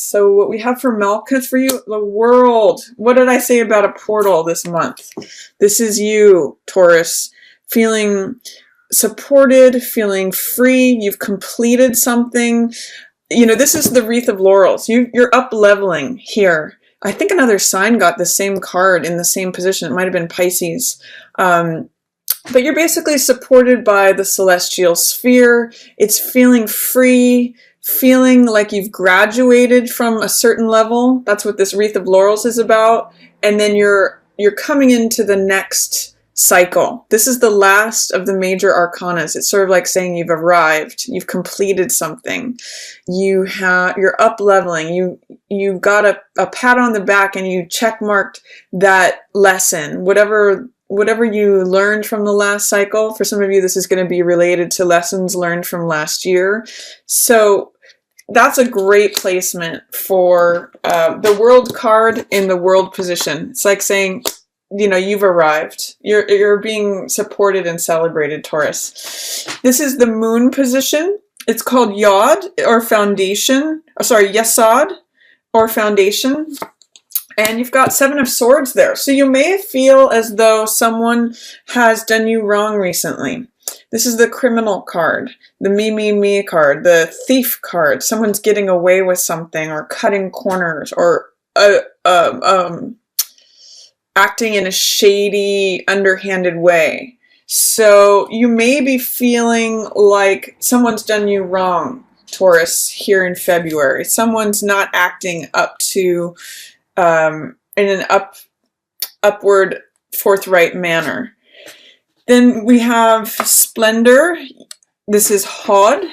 So what we have for Malkuth for you, the world. What did I say about a portal this month? This is you, Taurus, feeling supported, feeling free. You've completed something. You know, this is the wreath of laurels. You're up leveling here. I think another sign got the same card in the same position. It might have been Pisces. But you're basically supported by the celestial sphere. It's feeling free, feeling like you've graduated from a certain level. That's what this wreath of laurels is about. And then you're coming into the next cycle. This is the last of the major arcanas. It's sort of like saying you've arrived, you've completed something, you're up leveling, you got a pat on the back and you check marked that lesson, whatever you learned from the last cycle. For some of you, this is going to be related to lessons learned from last year. So that's a great placement for the world card in the world position. It's like saying, you know, you've arrived. You're being supported and celebrated, Taurus. This is the moon position. It's called Yod or foundation. Yesod or foundation. And you've got 7 of Swords there. So you may feel as though someone has done you wrong recently. This is the criminal card, the me card, the thief card. Someone's getting away with something or cutting corners or acting in a shady, underhanded way. So you may be feeling like someone's done you wrong, Taurus, here in February. Someone's not acting up to in an upward, forthright manner. Then we have Splendor. This is Hod.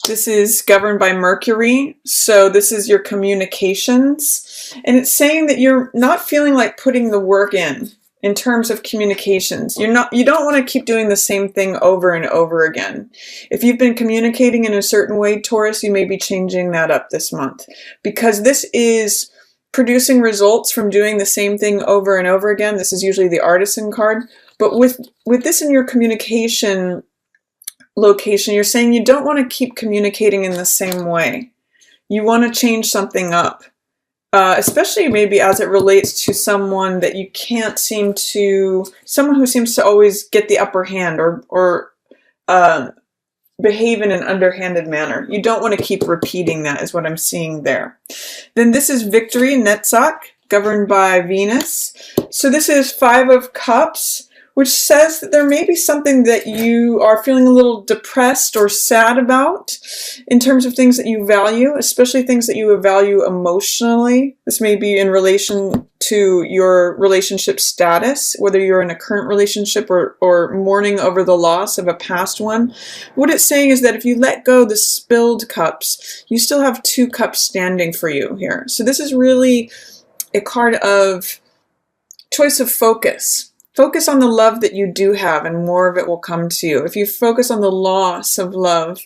This is governed by Mercury. So this is your communications. And it's saying that you're not feeling like putting the work in terms of communications. You don't want to keep doing the same thing over and over again. If you've been communicating in a certain way, Taurus, you may be changing that up this month, because this is producing results from doing the same thing over and over again. This is usually the artisan card. But with this in your communication location, you're saying you don't want to keep communicating in the same way. You want to change something up, especially maybe as it relates to someone that you can't seem to, someone who seems to always get the upper hand or behave in an underhanded manner. You don't want to keep repeating that, is what I'm seeing there. Then this is Victory, Netzach, governed by Venus. So this is 5 of Cups, which says that there may be something that you are feeling a little depressed or sad about in terms of things that you value, especially things that you value emotionally. This may be in relation to your relationship status, whether you're in a current relationship or mourning over the loss of a past one. What it's saying is that if you let go the spilled cups, you still have 2 cups standing for you here. So this is really a card of choice of focus. Focus on the love that you do have, and more of it will come to you. If you focus on the loss of love,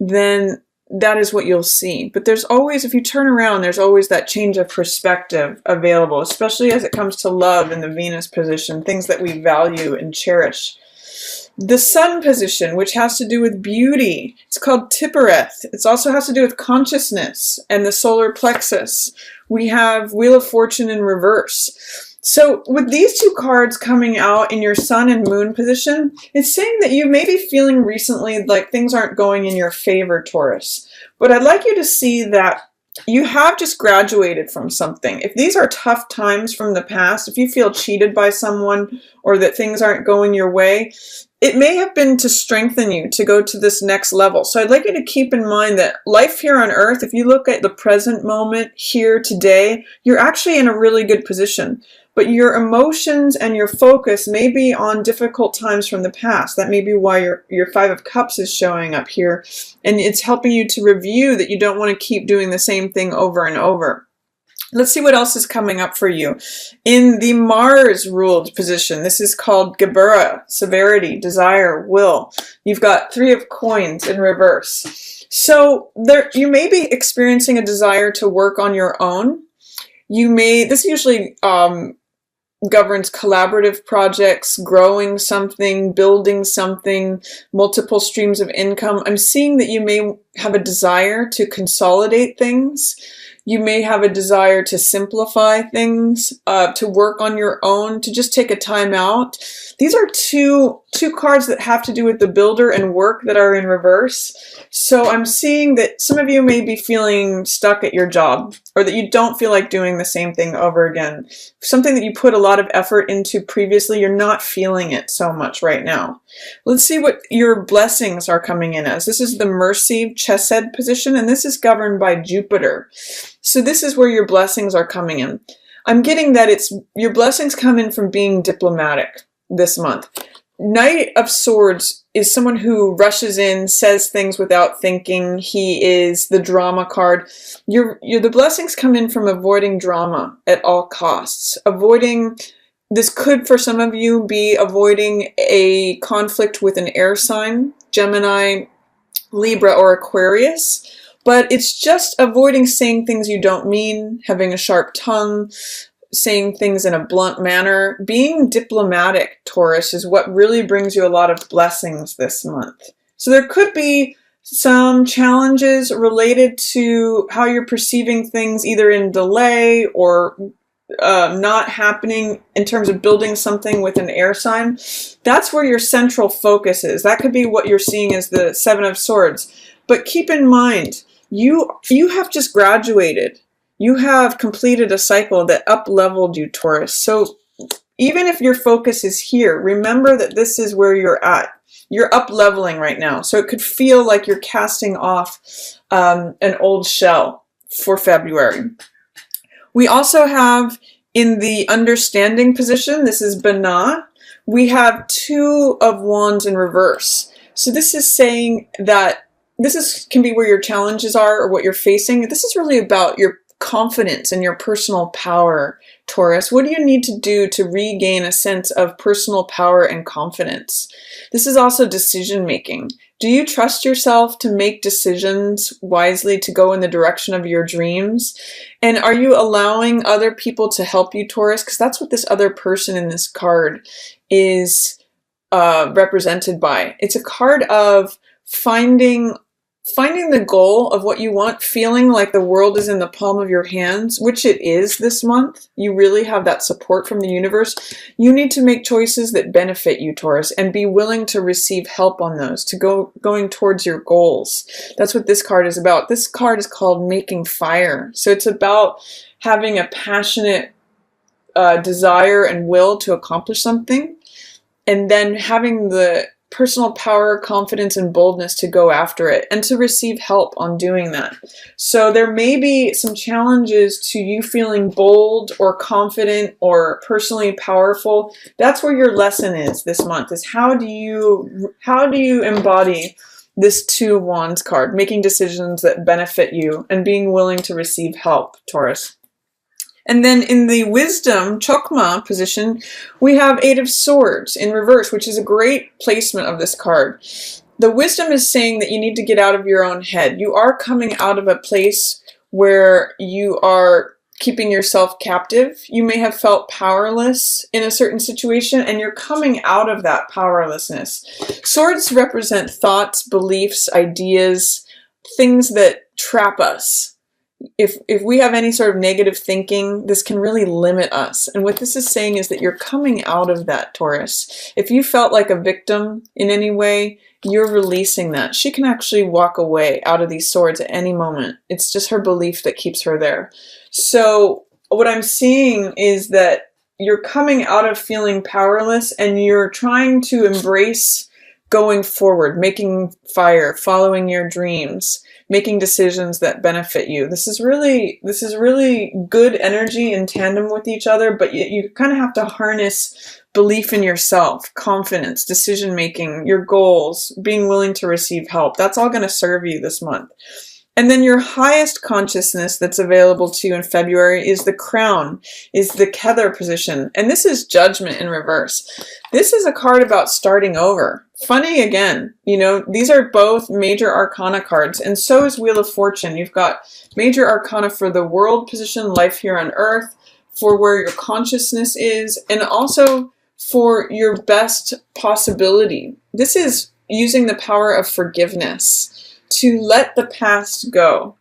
then that is what you'll see. But there's always, if you turn around, there's always that change of perspective available, especially as it comes to love in the Venus position, things that we value and cherish. The Sun position, which has to do with beauty, it's called Tippereth. It also has to do with consciousness and the solar plexus. We have Wheel of Fortune in reverse. So with these 2 cards coming out in your Sun and Moon position, it's saying that you may be feeling recently like things aren't going in your favor, Taurus. But I'd like you to see that you have just graduated from something. If these are tough times from the past, if you feel cheated by someone or that things aren't going your way, it may have been to strengthen you to go to this next level. So I'd like you to keep in mind that life here on Earth, if you look at the present moment here today, you're actually in a really good position. But your emotions and your focus may be on difficult times from the past. That may be why your 5 of Cups is showing up here. And it's helping you to review that you don't want to keep doing the same thing over and over. Let's see what else is coming up for you. In the Mars-ruled position, this is called Gebura, severity, desire, will. You've got 3 of Coins in reverse. So you may be experiencing a desire to work on your own. This usually governs collaborative projects, growing something, building something, multiple streams of income. I'm seeing that you may have a desire to consolidate things. You may have a desire to simplify things, to work on your own, to just take a time out. These are two cards that have to do with the builder and work that are in reverse. So I'm seeing that some of you may be feeling stuck at your job, or that you don't feel like doing the same thing over again. Something that you put a lot of effort into previously, you're not feeling it so much right now. Let's see what your blessings are coming in as. This is the Mercy Chesed position, and this is governed by Jupiter. So this is where your blessings are coming in. I'm getting that your blessings come in from being diplomatic this month. Knight of Swords is someone who rushes in, says things without thinking. He is the drama card. The blessings come in from avoiding drama at all costs. This could, for some of you, be avoiding a conflict with an air sign, Gemini, Libra, or Aquarius. But it's just avoiding saying things you don't mean, having a sharp tongue, saying things in a blunt manner. Being diplomatic, Taurus, is what really brings you a lot of blessings this month. So there could be some challenges related to how you're perceiving things, either in delay or not happening in terms of building something with an air sign. That's where your central focus is. That could be what you're seeing as the Seven of Swords. But keep in mind, you have just graduated. You have completed a cycle that up-leveled you, Taurus. So even if your focus is here, remember that this is where you're at. You're up-leveling right now. So it could feel like you're casting off an old shell for February. We also have in the understanding position, this is Banah, we have Two of Wands in reverse. So this is saying that can be where your challenges are or what you're facing. This is really about your confidence and your personal power, Taurus. What do you need to do to regain a sense of personal power and confidence? This is also decision making. Do you trust yourself to make decisions wisely, to go in the direction of your dreams? And are you allowing other people to help you, Taurus? Because that's what this other person in this card is represented by. It's a card of finding the goal of what you want, feeling like the world is in the palm of your hands, which it is this month. You really have that support from the universe. You need to make choices that benefit you, Taurus, and be willing to receive help on those, going towards your goals. That's what this card is about. This card is called Making Fire. So it's about having a passionate desire and will to accomplish something, and then having the personal power, confidence, and boldness to go after it and to receive help on doing that. So there may be some challenges to you feeling bold or confident or personally powerful. That's where your lesson is this month, is how do you embody this Two of Wands card, making decisions that benefit you and being willing to receive help, Taurus. And then in the Wisdom, Chokma position, we have Eight of Swords in reverse, which is a great placement of this card. The Wisdom is saying that you need to get out of your own head. You are coming out of a place where you are keeping yourself captive. You may have felt powerless in a certain situation, and you're coming out of that powerlessness. Swords represent thoughts, beliefs, ideas, things that trap us. If we have any sort of negative thinking, this can really limit us. And what this is saying is that you're coming out of that, Taurus. If you felt like a victim in any way, you're releasing that. She can actually walk away out of these swords at any moment. It's just her belief that keeps her there. So what I'm seeing is that you're coming out of feeling powerless, and you're trying to embrace going forward, making fire, following your dreams, making decisions that benefit you. This is really good energy in tandem with each other, but you kind of have to harness belief in yourself, confidence, decision making, your goals, being willing to receive help. That's all going to serve you this month. And then your highest consciousness that's available to you in February is the Crown, is the Kether position. And this is Judgment in reverse. This is a card about starting over. Funny again, these are both major arcana cards, and so is Wheel of Fortune. You've got major arcana for the world position, life here on earth, for where your consciousness is, and also for your best possibility. This is using the power of forgiveness to let the past go.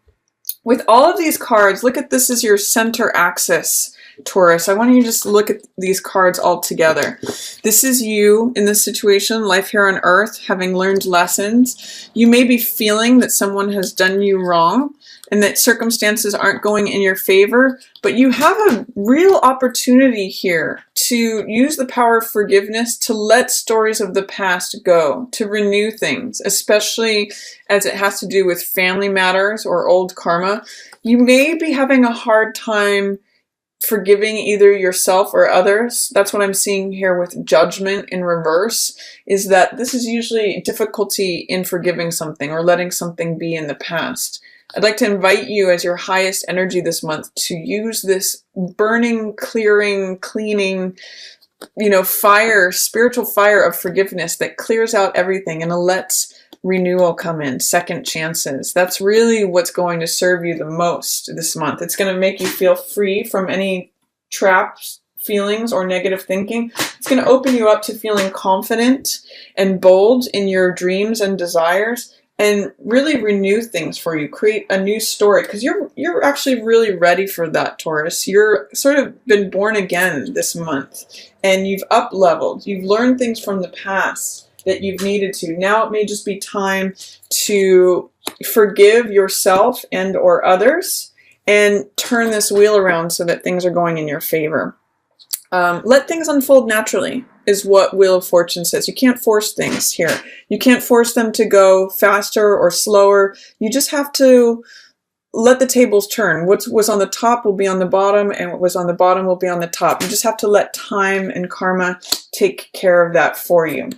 With all of these cards, look at this as your center axis, Taurus. I want you to just look at these cards all together. This is you in this situation, life here on earth, having learned lessons. You may be feeling that someone has done you wrong and that circumstances aren't going in your favor, but you have a real opportunity here to use the power of forgiveness to let stories of the past go, to renew things, especially as it has to do with family matters or old karma. You may be having a hard time forgiving either yourself or others. That's what I'm seeing here with judgment in reverse, is that this is usually difficulty in forgiving something or letting something be in the past. I'd like to invite you as your highest energy this month to use this burning, clearing, cleaning, fire, spiritual fire of forgiveness that clears out everything and lets renewal come in, second chances. That's really what's going to serve you the most this month. It's going to make you feel free from any traps, feelings, or negative thinking. It's going to open you up to feeling confident and bold in your dreams and desires, and really renew things for you, create a new story, because you're actually really ready for that, Taurus. You're sort of been born again this month, and you've up-leveled. You've learned things from the past that you've needed to. Now it may just be time to forgive yourself and or others and turn this wheel around so that things are going in your favor. Let things unfold naturally is what Wheel of Fortune says. You can't force things here. You can't force them to go faster or slower. You just have to let the tables turn. What was on the top will be on the bottom, and what was on the bottom will be on the top. You just have to let time and karma take care of that for you.